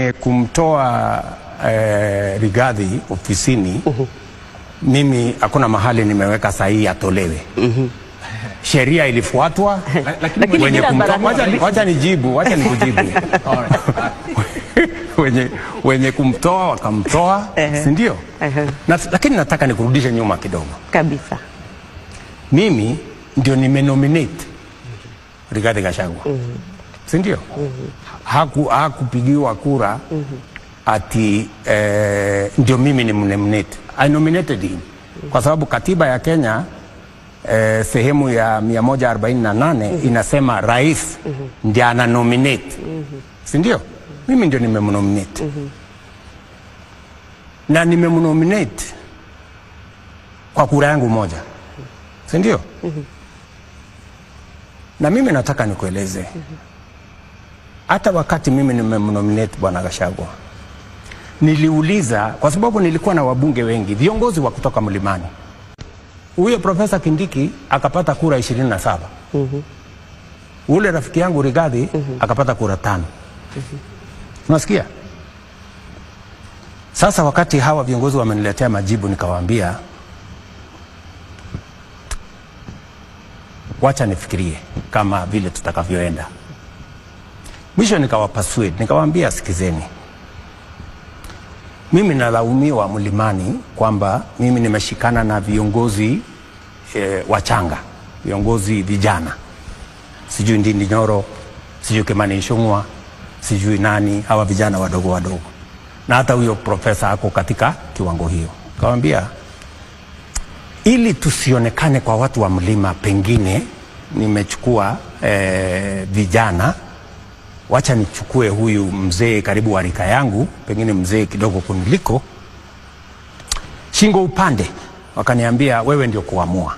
kwenye kumtoa Rigathi ofisini, mimi hakuna mahali nimeweka sahihi atolewe. Sheria ilifuatwa. Lakini wacha nikujibu. wenye kumtoa wakamtoa, si ndio? Lakini nataka nikurudishe nyuma kidogo. Kabisa. Mimi ndio nimenominate Rigathi Gachagua. Si ndio? Hakupigiwa kura ati ndio mimi ni nominate. I nominated him. Kwa sababu katiba ya Kenya sehemu ya 148 inasema rais ndiye ana nominate. Si ndio? Mimi ndio nimemnominate. Na nimemnominate kwa kura yangu moja. Si ndio? Na mimi nataka nikueleze. Hata wakati mimi nimemnominate Bwana Gachagua, niliuliza kwa sababu nilikuwa na wabunge wengi, viongozi wa kutoka Mlimani. Huyo Profesa Kindiki akapata kura 27. Ule rafiki yangu Rigathi akapata kura 5. Unasikia? Sasa wakati hawa viongozi wameniletea majibu, nikawaambia wacha nifikirie kama vile tutakavyoenda. Mwisho nikawapasue, nikawaambia sikizeni. Mimi nalaumiwa Mlimani kwamba mimi nimeshikana na viongozi wachanga, viongozi vijana. Sijui Ndindi Nyoro, sijui Kimani Ichung'wah, sijui nani, hawa vijana wadogo wadogo. Na hata huyo profesa ako katika kiwango hiyo. Kawaambia ili tusionekane kwa watu wa mlima, pengine nimechukua vijana, wacha nichukue huyu mzee karibu wa rika yangu, pengine mzee kidogo kuniliko, shingo upande. Wakaniambia wewe ndio kuamua.